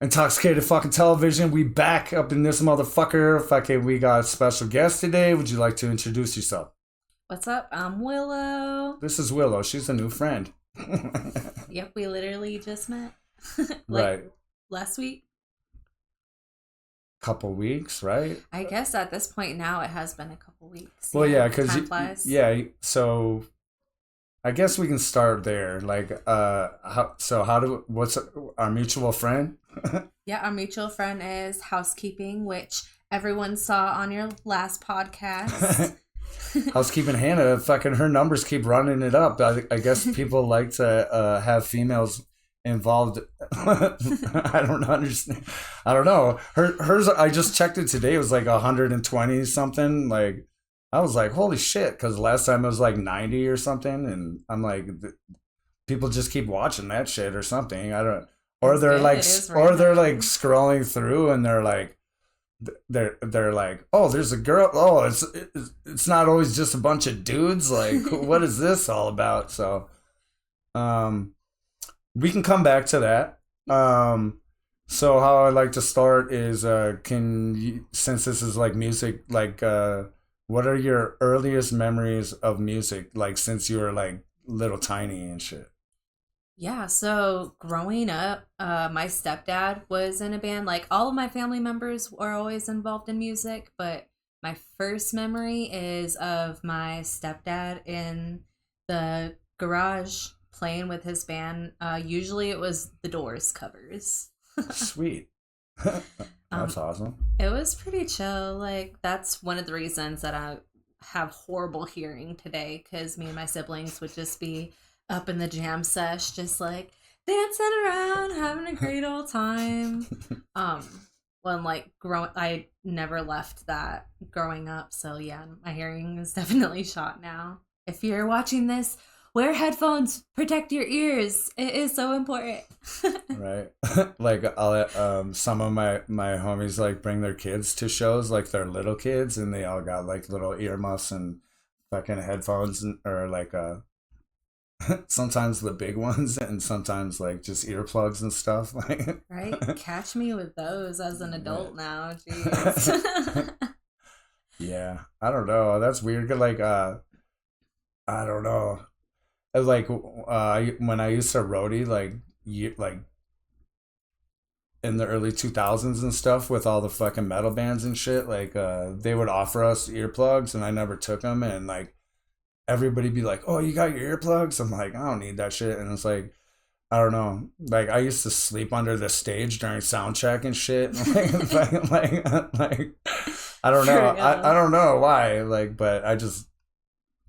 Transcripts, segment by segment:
Intoxicated fucking television. We back up in this motherfucker. Fucking, we got a special guest today. Would you like to introduce yourself? What's up? I'm Willow. This is Willow. She's a new friend. Yep, we literally just met. Right. Last week. Couple weeks, right? I guess at this point now it has been a couple weeks. Well, yeah, because time flies. yeah. So I guess we can start there. Like, what's our mutual friend? Yeah, our mutual friend is housekeeping, which everyone saw on your last podcast. Housekeeping Hannah, fucking her numbers keep running it up. I guess people like to have females involved. I don't understand. I don't know. Hers. I just checked it today. It was like 120 something. Like, I was like, holy shit, because last time it was like 90 or something, and I'm like, people just keep watching that shit or something. I don't. Or they're like, or they're like scrolling through, and they're like. They're like, oh, there's a girl. Oh, it's not always just a bunch of dudes. Like, what is this all about? So, we can come back to that. So how I like to start is, since this is like music, like, what are your earliest memories of music? Like, since you were like little tiny and shit. Yeah, so growing up, my stepdad was in a band. Like, all of my family members were always involved in music, but my first memory is of my stepdad in the garage playing with his band. Usually it was the Doors covers. Sweet. That's awesome. It was pretty chill. Like, that's one of the reasons that I have horrible hearing today, because me and my siblings would just be up in the jam sesh, just like dancing around, having a great old time. When like I never left that growing up, so yeah, my hearing is definitely shot now. If you're watching this, wear headphones, protect your ears. It is so important. Right. Like, I'll some of my homies like bring their kids to shows, like they're little kids, and they all got like little earmuffs and fucking headphones, or like sometimes the big ones, and sometimes like just earplugs and stuff. Like, right, catch me with those as an adult now. Jeez. Yeah, I don't know. That's weird. Like, I don't know. Like, when I used to roadie, like, like in the early 2000s and stuff, with all the fucking metal bands and shit, like, they would offer us earplugs, and I never took them, and like everybody be like, oh, you got your earplugs? I'm like, I don't need that shit. And it's like, I don't know. Like, I used to sleep under the stage during sound check and shit. Like, I don't know. I don't know why. Like, but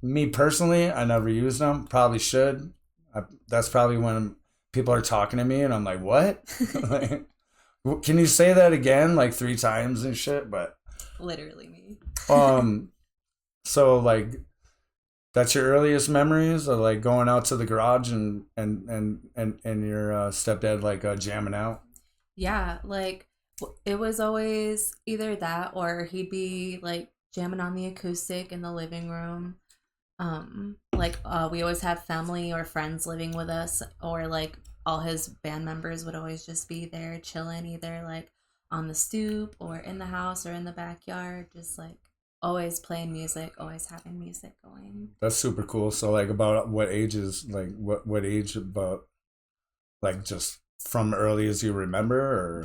me personally, I never used them. Probably should. That's probably when people are talking to me and I'm like, what? Like, can you say that again? Like 3 times and shit. But literally me. So like, that's your earliest memories of like going out to the garage and your stepdad like jamming out? Yeah, like it was always either that or he'd be like jamming on the acoustic in the living room. We always had family or friends living with us, or like all his band members would always just be there chilling, either like on the stoop or in the house or in the backyard, just like always playing music, always having music going. That's super cool. So like, about what ages, like what age, about like just from early as you remember? Or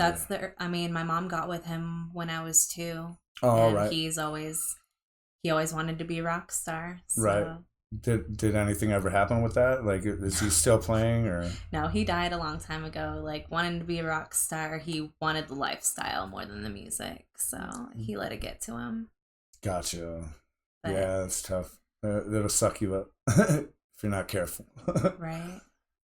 my mom got with him when I was 2. Oh, and right. he always wanted to be a rock star, so. Right. Did anything ever happen with that? Like, is he still playing, or? No, he died a long time ago. Like, wanting to be a rock star, he wanted the lifestyle more than the music, so he let it get to him. Gotcha. But, yeah, that's tough. It'll suck you up if you're not careful. Right.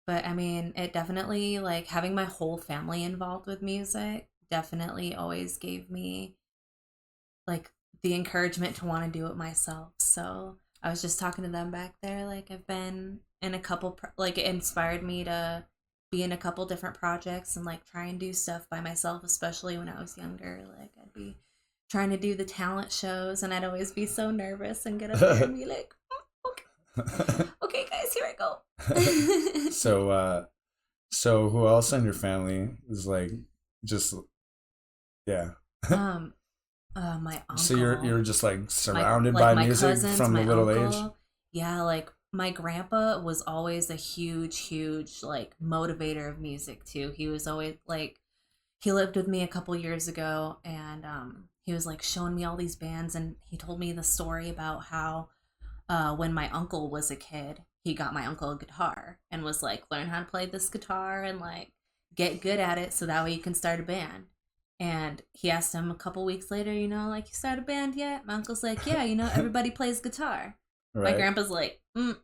But I mean, it definitely, like, having my whole family involved with music definitely always gave me like the encouragement to want to do it myself. So I was just talking to them back there. Like, I've been in a couple, like, it inspired me to be in a couple different projects and like try and do stuff by myself, especially when I was younger. Like, I'd be trying to do the talent shows, and I'd always be so nervous and get up there and be like, okay guys, here I go. So who else in your family is like Just yeah. Um, my So uncle, you're just like my surrounded like by my music cousins, from a my little age. uncle. Yeah, like my grandpa was always a huge like motivator of music too. He was always like he lived with me a couple years ago, and he was like showing me all these bands, and he told me the story about how when my uncle was a kid, he got my uncle a guitar and was like, learn how to play this guitar and like get good at it so that way you can start a band. And he asked him a couple weeks later, like, you start a band yet? My uncle's like, yeah, everybody plays guitar. My Right. grandpa's like,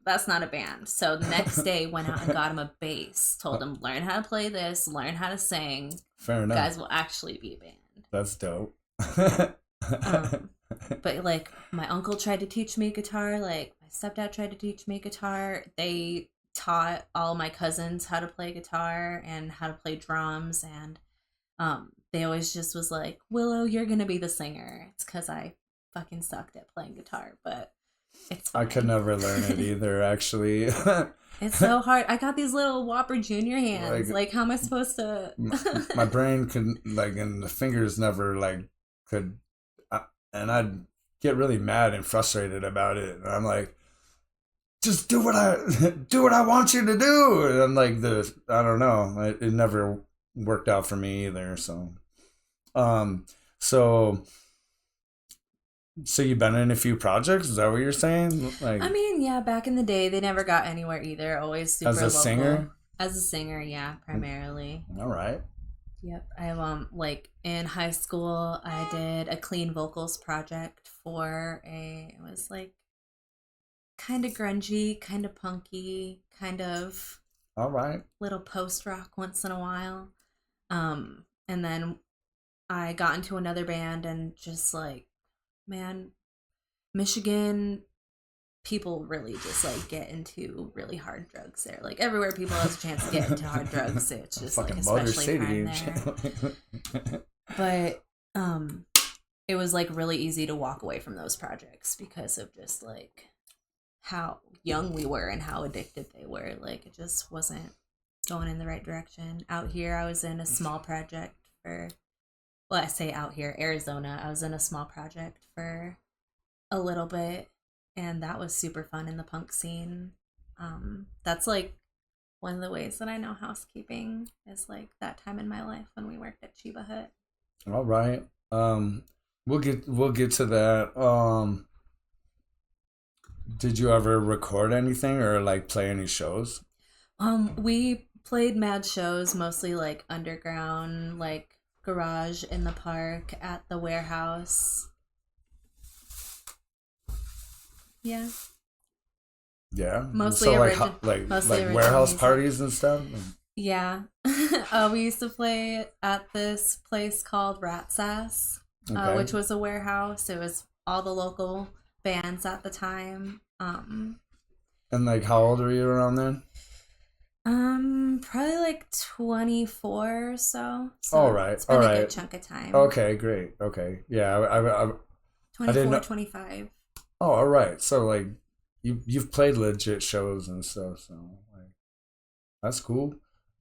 that's not a band. So the next day, went out and got him a bass, told him, learn how to play this, learn how to sing. Fair You enough. guys will actually be a band. That's dope. Um, but like my uncle tried to teach me guitar, like my stepdad tried to teach me guitar. They taught all my cousins how to play guitar and how to play drums, and they always just was like, Willow, you're gonna be the singer. It's because I fucking sucked at playing guitar, but it's I could fine. never learn it either, actually. It's so hard. I got these little Whopper Junior hands. Like Like, how am I supposed to? my brain could like, and the fingers never like could, and I'd get really mad and frustrated about it. And I'm like, just do what I do what I want you to do. And I'm like, I don't know, it never worked out for me either. Um, so so you've been in a few projects. Is that what you're saying? Like I mean, yeah, back in the day, they never got anywhere either. Always super as a local. singer? As a singer, yeah, primarily. All right. Yep. I like in high school, I did a clean vocals project for it was like kind of grungy, kind of punky, kind of All right. little post rock once in a while. And then I got into another band and just like, man, Michigan people really just like get into really hard drugs there. Like everywhere people has a chance to get into hard drugs, it's just like Fucking Motor especially City. prime there. But it was like really easy to walk away from those projects because of just like how young we were and how addicted they were. Like it just wasn't going in the right direction. Out here I was in a small project for well, I say out here, Arizona. I was in a small project for a little bit, and that was super fun in the punk scene. That's like one of the ways that I know housekeeping is like that time in my life when we worked at Chiba Hut. All right. We'll get to that. Did you ever record anything or like play any shows? We played mad shows, mostly like underground, like garage in the park, at the warehouse. Yeah. Yeah. Mostly So like original, mostly like original warehouse music. parties and stuff. Yeah. We used to play at this place called Rat Sass, Okay. which was a warehouse. It was all the local bands at the time. And like, how old were you around then? Probably like 24 or so. All So right. it's All been a right. good chunk of time. Okay. Great. Okay. Yeah. I didn't 24, know. 25. Oh, all right. So like, you've played legit shows and stuff. So like, that's cool.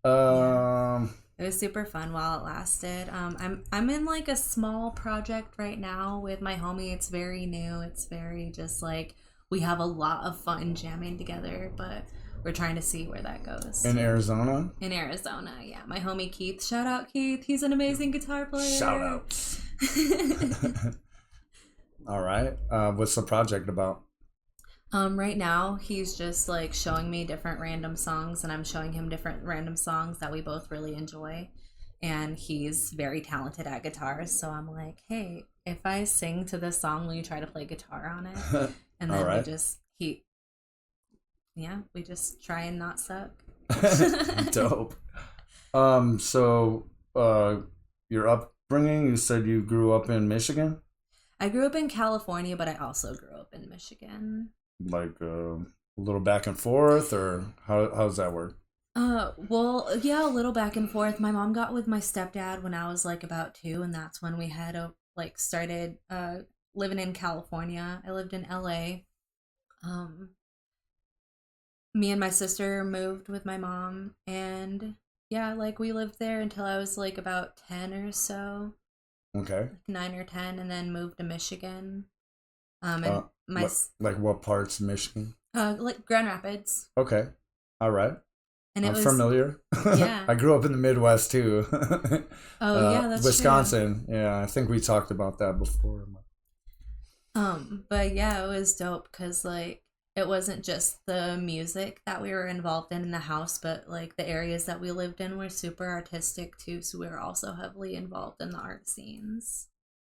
Yeah. Um. It was super fun while it lasted. I'm in like a small project right now with my homie. It's very new. It's very just like we have a lot of fun jamming together, but we're trying to see where that goes. In Arizona. In Arizona, yeah. My homie Keith. Shout out Keith. He's an amazing guitar player. Shout outs. All right. What's the project about? Right now he's just like showing me different random songs, and I'm showing him different random songs that we both really enjoy. And he's very talented at guitar, so I'm like, hey, if I sing to this song, will you try to play guitar on it? And All then right. we just try and not suck. Dope. So, your upbringing, you said you grew up in Michigan? I grew up in California, but I also grew up in Michigan. Like, a little back and forth, or how's that work? Well, yeah, a little back and forth. My mom got with my stepdad when I was like about 2, and that's when we had started living in California. I lived in LA. Me and my sister moved with my mom, and yeah, like we lived there until I was like about 10 or so, Okay. like 9 or 10, and then moved to Michigan. Uh, And my, like what parts of Michigan? like Grand Rapids. Okay. All right. And it I'm was, familiar. yeah. I grew up in the Midwest too. Oh, yeah, that's Wisconsin. True. Yeah, I think we talked about that before. But yeah, it was dope because like it wasn't just the music that we were involved in the house, but like the areas that we lived in were super artistic too. So we were also heavily involved in the art scenes.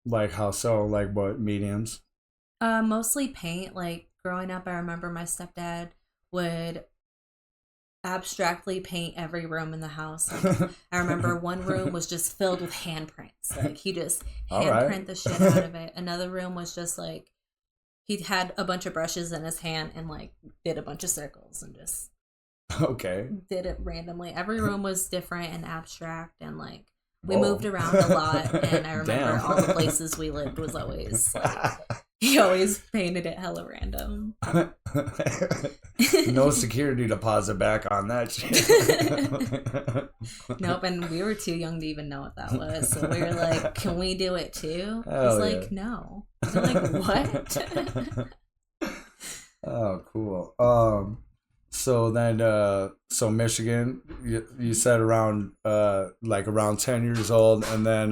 Like how so? Like what mediums? Mostly paint. Like growing up, I remember my stepdad would abstractly paint every room in the house. Like, I remember one room was just filled with handprints. Like he just handprint the shit out of it. Another room was just like he had a bunch of brushes in his hand and like did a bunch of circles and just did it randomly. Every room was different and abstract, and like we moved around a lot. And I remember all the places we lived was always like he always painted it hella random. No security deposit back on that shit. Nope, and we were too young to even know what that was. So we were like, can we do it too? Hell He's like, no. I'm like, what? Oh, cool. So then, so Michigan, you said around, like around 10 years old, and then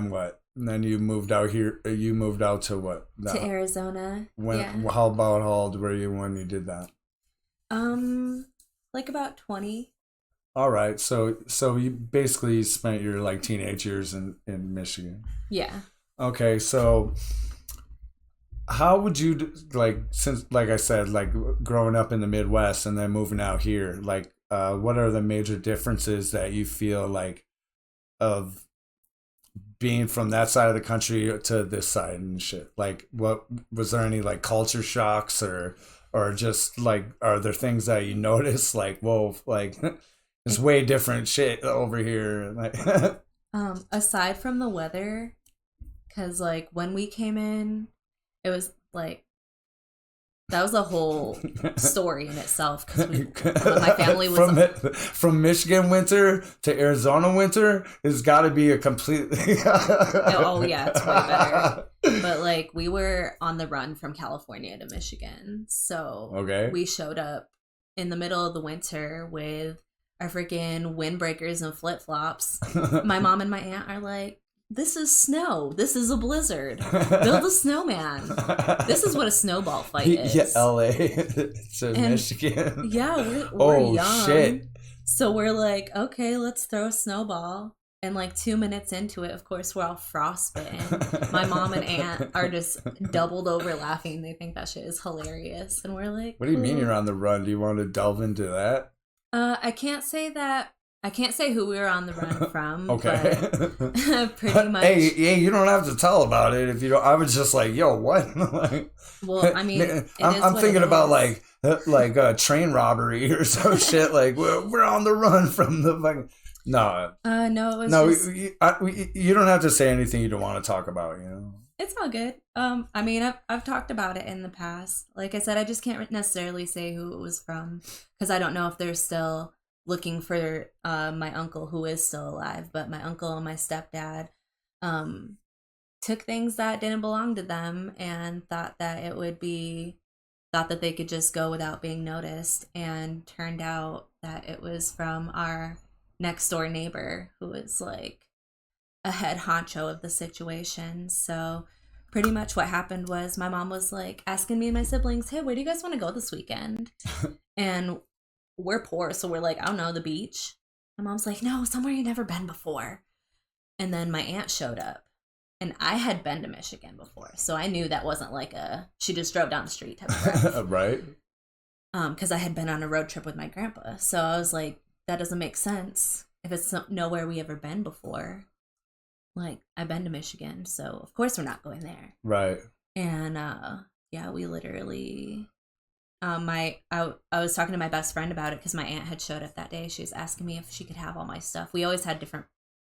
what? And then you moved out here. You moved out to what? To Arizona. When? Yeah. How old were you when you did that? Like about 20. All right. So you basically spent your like teenage years in Michigan. Yeah. Okay. So how would you like, since like I said, like growing up in the Midwest and then moving out here, like what are the major differences that you feel like of being from that side of the country to this side and shit? Like what was there any like culture shocks or just like are there things that you notice like whoa, like it's way different shit over here? Like aside from the weather, because like when we came in, it was like that was a whole story in itself because my family was from Michigan winter to Arizona winter has got to be a completely oh yeah, it's way better. But like we were on the run from California to Michigan, so we showed up in the middle of the winter with our freaking windbreakers and flip flops. My mom and my aunt are like, this is snow. This is a blizzard. Build a snowman. This is what a snowball fight is. Yeah, LA to Michigan. Yeah, we're young. Shit. So we're like, okay, let's throw a snowball. And like 2 minutes into it, of course, we're all frostbitten. My mom and aunt are just doubled over laughing. They think that shit is hilarious. And we're like, what do you mean you're on the run? Do you want to delve into that? I can't say that. I can't say who we were on the run from. Okay. But pretty much. Hey, you don't have to tell about it if you don't. I was just like, yo, what? Like, well, I mean, I'm thinking about like a train robbery or some shit. Like we're on the run from the fucking. No. No, it was no. just... You don't have to say anything you don't want to talk about. You know. It's all good. I mean, I've talked about it in the past. Like I said, I just can't necessarily say who it was from because I don't know if they're still looking for my uncle who is still alive. But my uncle and my stepdad took things that didn't belong to them and thought that they could just go without being noticed, and turned out that it was from our next door neighbor who was like a head honcho of the situation. So pretty much what happened was my mom was like asking me and my siblings, hey, where do you guys want to go this weekend? And we're poor, so we're like, I don't know, the beach. My mom's like, no, somewhere you've never been before. And then my aunt showed up, and I had been to Michigan before, so I knew that wasn't like she just drove down the street type of ride. Right. Because I had been on a road trip with my grandpa, so I was like, that doesn't make sense if it's nowhere we ever been before. Like, I've been to Michigan, so of course we're not going there. Right. And yeah, we literally I was talking to my best friend about it because my aunt had showed up that day. She was asking me if she could have all my stuff. We always had different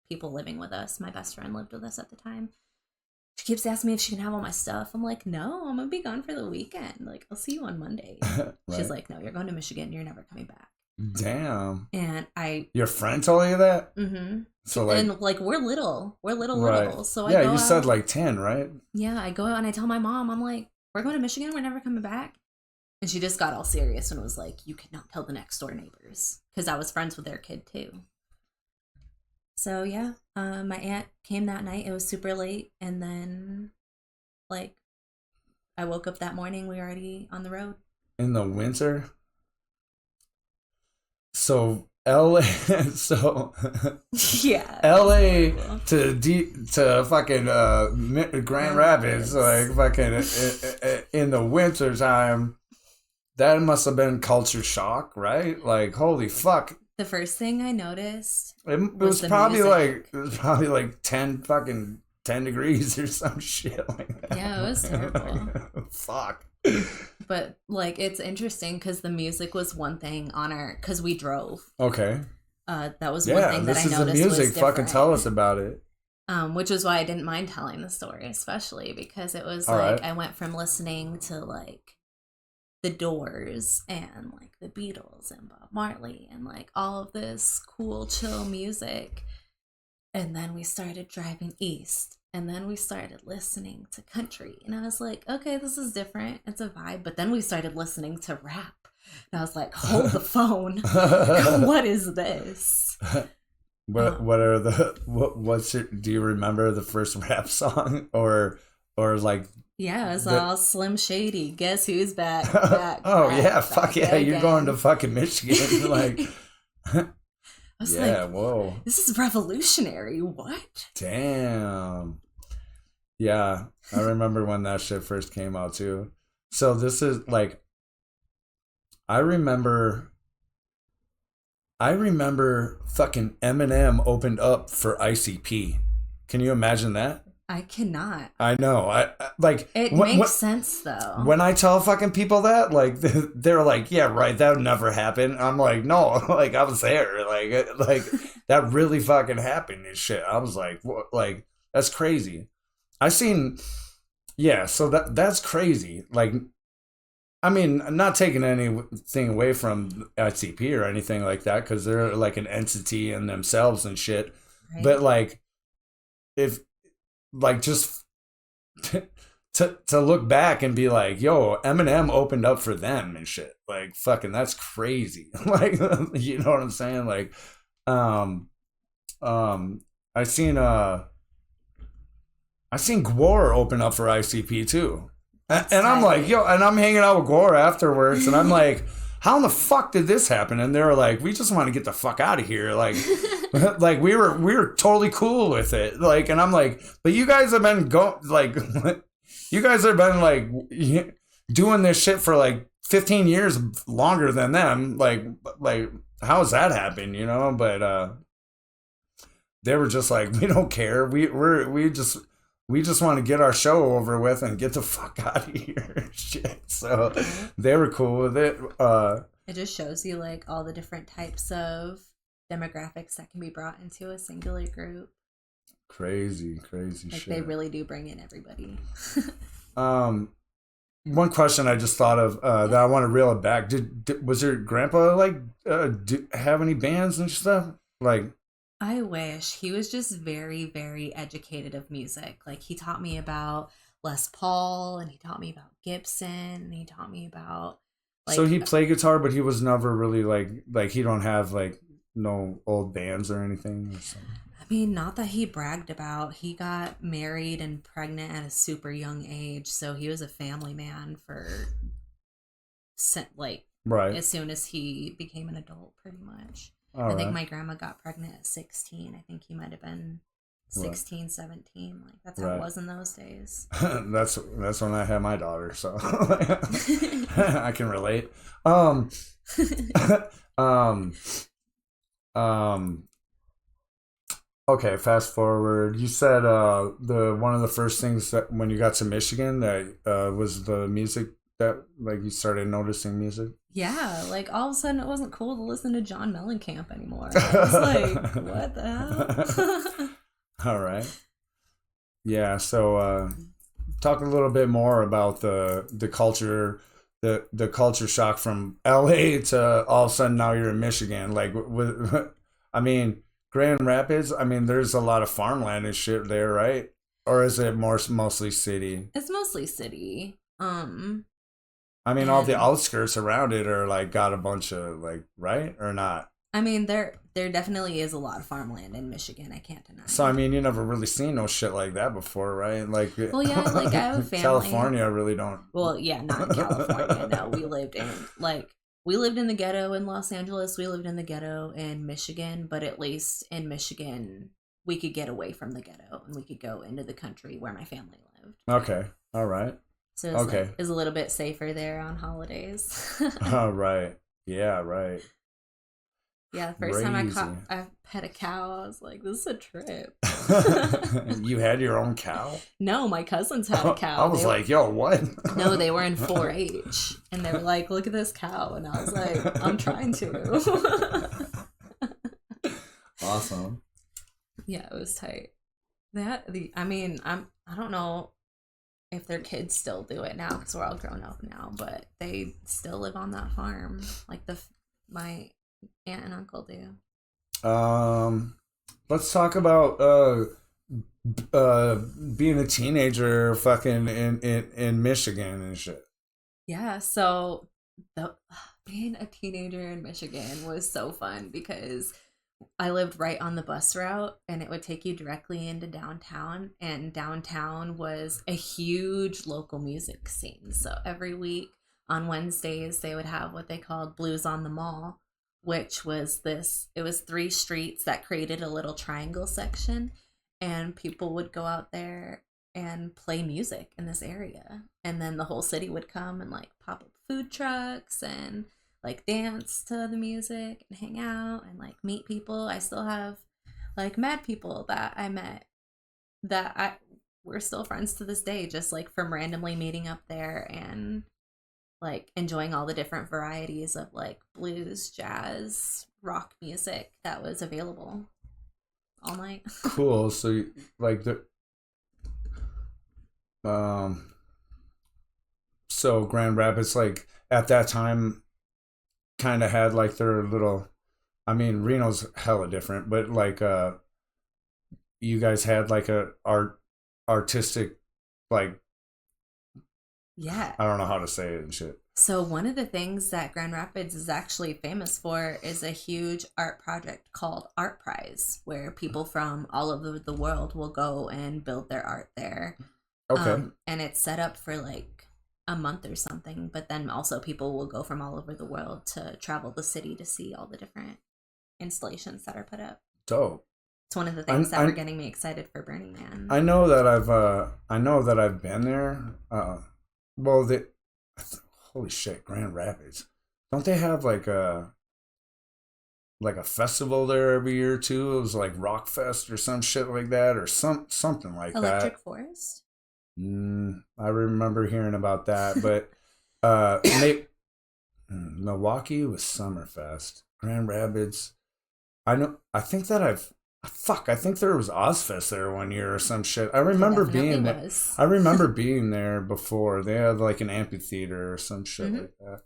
people living with us. My best friend lived with us at the time. She keeps asking me if she can have all my stuff. I'm like, no, I'm gonna be gone for the weekend. Like, I'll see you on Monday. Right. She's like, no, you're going to Michigan. You're never coming back. Damn. And your friend told you that? Mm-hmm. So like, and like we're little. So yeah, I go you said like 10, right? Yeah, I go out and I tell my mom, I'm like, we're going to Michigan. We're never coming back. And she just got all serious and was like, you cannot tell the next door neighbors, because I was friends with their kid too. So yeah, my aunt came that night. It was super late, and then like I woke up that morning. We were already on the road in the winter. So LA, so yeah, LA to fucking Grand Rapids, like fucking in the winter time. That must have been culture shock, right? Like, holy fuck. The first thing I noticed it was probably like 10 degrees or some shit like that. Yeah, it was terrible. Fuck. But like, it's interesting because the music was one thing on our, because we drove. Okay. That was one thing that I noticed. Yeah, this is the music. Fucking tell us about it. Which is why I didn't mind telling the story, especially because it was I went from listening to like the Doors and like the Beatles and Bob Marley and like all of this cool chill music, and then we started driving east, and then we started listening to country, and I was like, okay, this is different, it's a vibe. But then we started listening to rap, and I was like, hold the phone. What is this? Do you remember the first rap song or like? Yeah, it was all Slim Shady. Guess who's back? Fuck yeah, you're going to fucking Michigan. Like, I was like, whoa. This is revolutionary. What? Damn. Yeah, I remember when that shit first came out too. So this is like, I remember fucking Eminem opened up for ICP. Can you imagine that? I cannot. I know. I like it makes sense though. When I tell fucking people that, like they're like, "Yeah, right, that would never happen." I'm like, "No, like I was there. Like that really fucking happened and shit." I was like, "What? Like that's crazy." I seen, yeah. So that's crazy. Like, I mean, I'm not taking anything away from ICP or anything like that, because they're like an entity in themselves and shit. Right. But like, if like just to look back and be like, yo, Eminem opened up for them and shit, like fucking that's crazy. Like, you know what I'm saying? Like I seen Gwar open up for ICP too. And I'm like, yo, and I'm hanging out with Gwar afterwards, and I'm like, how in the fuck did this happen? And they were like, we just want to get the fuck out of here. Like, like we were totally cool with it. Like, and I'm like, but you guys have been you guys have been like doing this shit for like 15 years longer than them. Like how does that happen? You know? But they were just like, we don't care. We just want to get our show over with and get the fuck out of here. Shit. So they were cool with it. It just shows you like all the different types of demographics that can be brought into a singular group. Crazy like shit. They really do bring in everybody. One question I just thought of that I want to reel it back. Was your grandpa like have any bands and stuff? Like, I wish. He was just very, very educated of music. Like, he taught me about Les Paul, and he taught me about Gibson, and he taught me about like, so he played guitar, but he was never really like he don't have like no old bands or anything or something. I mean, not that he bragged about. He got married and pregnant at a super young age, so he was a family man for like right as soon as he became an adult, pretty much. I think my grandma got pregnant at 16. I think he might have been 16, 17. Like, that's how it was in those days. That's when I had my daughter, so I can relate. Okay, fast forward. You said the one of the first things that when you got to Michigan that was the music, that like you started noticing music. Yeah, like all of a sudden it wasn't cool to listen to John Mellencamp anymore. I was like, what the hell? All right. Yeah, so talk a little bit more about the culture, the culture shock from LA to all of a sudden now you're in Michigan. Like with, I mean, Grand Rapids. I mean, there's a lot of farmland and shit there, right? Or is it more mostly city? It's mostly city. I mean, all the And outskirts around it are like got a bunch of like, right or not? I mean, there definitely is a lot of farmland in Michigan. I can't So I deny. mean, you never really seen no shit like that before, right? Like Well, yeah, like I have a family. California really don't. Well, yeah, not in California. No, we lived in the ghetto in Los Angeles. We lived in the ghetto in Michigan, but at least in Michigan, we could get away from the ghetto and we could go into the country where my family lived. Okay. All right. So it's like Okay. it's a little bit safer there on holidays. All right. Yeah, right. Yeah, the first time Crazy. I pet a cow, I was like, "This is a trip." You had your own cow? No, my cousins had a I cow. was like, yo, what? No, they were in 4-H, and they were like, "Look at this cow," and I was like, "I'm trying to." Awesome. Yeah, it was tight. I mean, I don't know if their kids still do it now because we're all grown up now, but they still live on that farm, like my aunt and uncle do. Um, let's talk about being a teenager fucking in Michigan and shit. Yeah, so the being a teenager in Michigan was so fun because I lived right on the bus route and it would take you directly into downtown, and downtown was a huge local music scene. So every week on Wednesdays they would have what they called Blues on the Mall, which was it was three streets that created a little triangle section, and people would go out there and play music in this area. And then the whole city would come and like pop up food trucks and like dance to the music and hang out and like meet people. I still have like mad people that I met that I we're still friends to this day, just like from randomly meeting up there and like enjoying all the different varieties of like blues, jazz, rock music that was available all night. Cool. So, like um, so Grand Rapids, like at that time, kind of had like their little. I mean, Reno's hella different, but like you guys had like a artistic, like Yeah. I don't know how to say it and shit. So one of the things that Grand Rapids is actually famous for is a huge art project called Art Prize, where people from all over the world will go and build their art there. Okay. And it's set up for like a month or something, but then also people will go from all over the world to travel the city to see all the different installations that are put up. Dope. It's one of the things that were getting me excited for Burning Man. I know that I've been there. Well, holy shit, Grand Rapids. Don't they have like a festival there every year too? It was like Rock Fest or some shit like that, or something like Electric that. Forest? I remember hearing about that, but Milwaukee was Summerfest. Grand Rapids. I know. I think that I've. Fuck, I think there was Ozfest there one year or some shit. I There remember definitely being there. was. I remember being there before. They had like an amphitheater or some shit Mm-hmm. like that.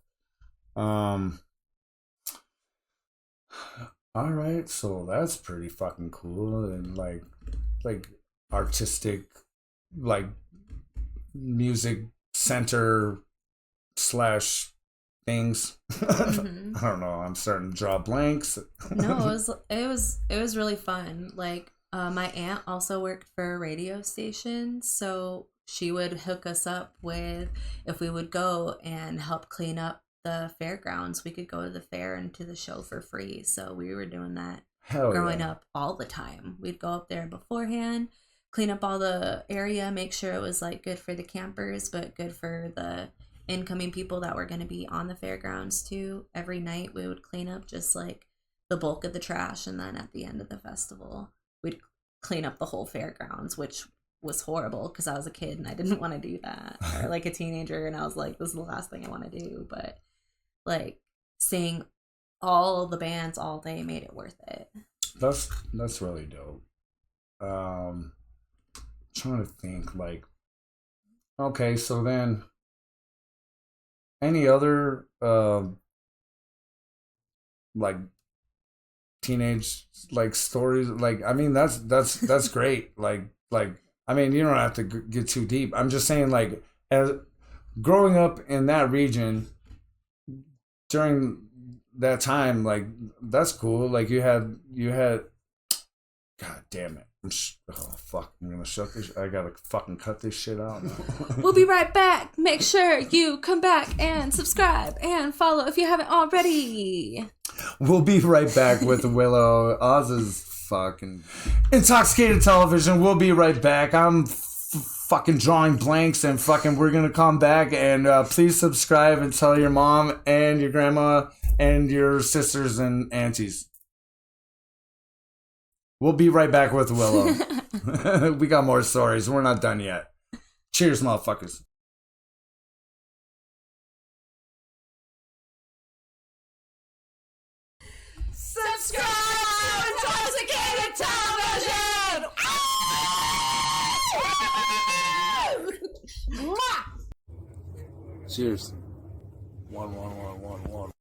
All right, so that's pretty fucking cool and like artistic, like music center slash things. Mm-hmm. I don't know. I'm starting to draw blanks. No, it was really fun. Like my aunt also worked for a radio station, so she would hook us up with if we would go and help clean up the fairgrounds, we could go to the fair and to the show for free. So we were doing that Hell growing yeah. up all the time. We'd go up there beforehand, clean up all the area, make sure it was like good for the campers, but good for the incoming people that were going to be on the fairgrounds too. Every night we would clean up just like the bulk of the trash, and then at the end of the festival, we'd clean up the whole fairgrounds, which was horrible because I was a kid and I didn't want to do that, or like a teenager, and I was like, this is the last thing I want to do. But like seeing all the bands all day made it worth it. That's really dope. Um, trying to think, like, okay, so then any other like teenage like stories, like, I mean, that's great, like I mean, you don't have to get too deep. I'm just saying, like, as growing up in that region during that time, like, that's cool. Like, you had god damn it. Oh fuck, I'm gonna shut this. I gotta fucking cut this shit out now. We'll be right back. Make sure you come back and subscribe and follow if you haven't already. We'll be right back with Willow. Oz is fucking intoxicated television. We'll be right back. I'm fucking drawing blanks, and fucking we're gonna come back, and please subscribe and tell your mom and your grandma and your sisters and aunties. We'll be right back with Willow. We got more stories. We're not done yet. Cheers, motherfuckers. Subscribe to Intoxxikated Television! Cheers. One.